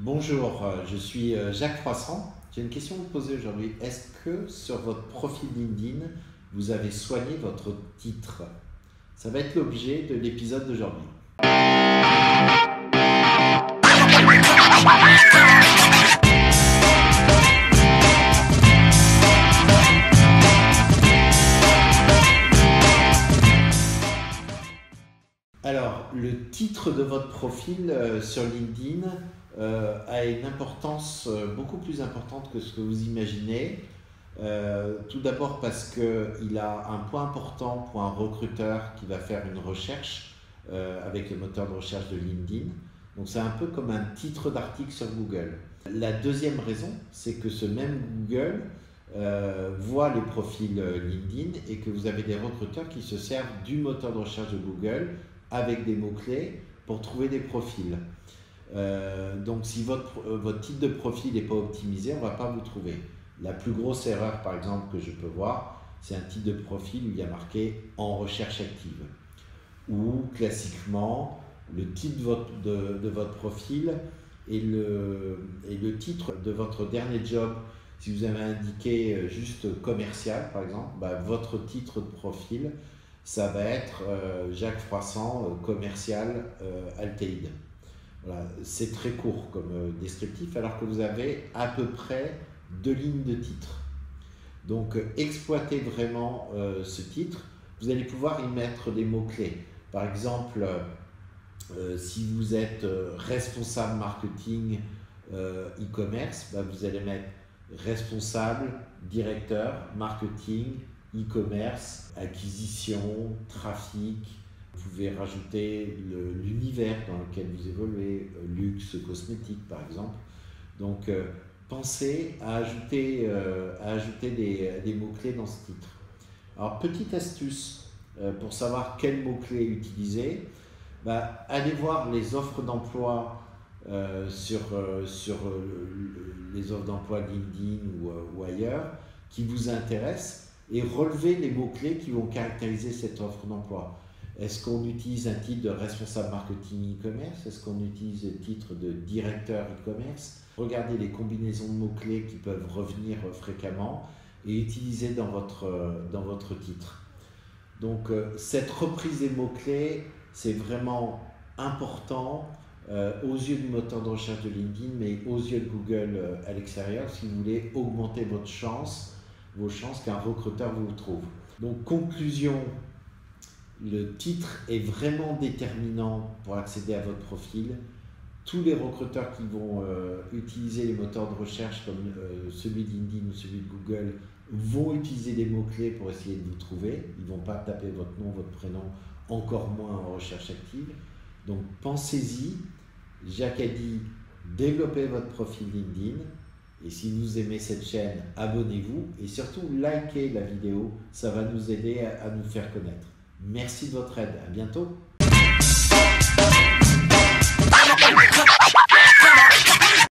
Bonjour, je suis Jacques Froissart. J'ai une question à vous poser aujourd'hui. Est-ce que sur votre profil LinkedIn, vous avez soigné votre titre? Ça va être l'objet de l'épisode d'aujourd'hui. Alors, le titre de votre profil sur LinkedIn a une importance beaucoup plus importante que ce que vous imaginez. Tout d'abord parce qu'il a un point important pour un recruteur qui va faire une recherche avec le moteur de recherche de LinkedIn. Donc c'est un peu comme un titre d'article sur Google. La deuxième raison, c'est que ce même Google voit les profils LinkedIn et que vous avez des recruteurs qui se servent du moteur de recherche de Google avec des mots-clés pour trouver des profils. Donc si votre titre de profil n'est pas optimisé, on ne va pas vous trouver. La plus grosse erreur, par exemple, que je peux voir, c'est un titre de profil où il y a marqué « en recherche active » ou classiquement, le titre de votre profil et le titre de votre dernier job. Si vous avez indiqué juste commercial, par exemple, votre titre de profil, ça va être Jacques Froissart, commercial Altéide. Voilà, c'est très court comme descriptif, alors que vous avez à peu près 2 lignes de titre. Donc exploitez vraiment ce titre. Vous allez pouvoir y mettre des mots-clés. Par exemple, si vous êtes responsable marketing e-commerce, vous allez mettre responsable, directeur, marketing, e-commerce, acquisition, trafic. Vous pouvez rajouter l'univers dans lequel vous évoluez, luxe, cosmétique par exemple. Donc pensez à ajouter des mots-clés dans ce titre. Alors petite astuce pour savoir quels mots-clés utiliser, allez voir les offres d'emploi sur les offres d'emploi LinkedIn ou ailleurs qui vous intéressent et relevez les mots-clés qui vont caractériser cette offre d'emploi. Est-ce qu'on utilise un titre de responsable marketing e-commerce? Est-ce qu'on utilise le titre de directeur e-commerce? Regardez les combinaisons de mots-clés qui peuvent revenir fréquemment et utilisez dans votre titre. Donc cette reprise des mots-clés, c'est vraiment important aux yeux du moteur de recherche de LinkedIn, mais aux yeux de Google à l'extérieur, si vous voulez augmenter vos chances qu'un recruteur vous trouve. Donc conclusion, le titre est vraiment déterminant pour accéder à votre profil. Tous les recruteurs qui vont utiliser les moteurs de recherche comme celui de LinkedIn ou celui de Google vont utiliser des mots-clés pour essayer de vous trouver. Ils ne vont pas taper votre nom, votre prénom, encore moins en recherche active. Donc pensez-y. Jacques a dit, développez votre profil LinkedIn. Et si vous aimez cette chaîne, abonnez-vous et surtout likez la vidéo. Ça va nous aider à nous faire connaître. Merci de votre aide. À bientôt.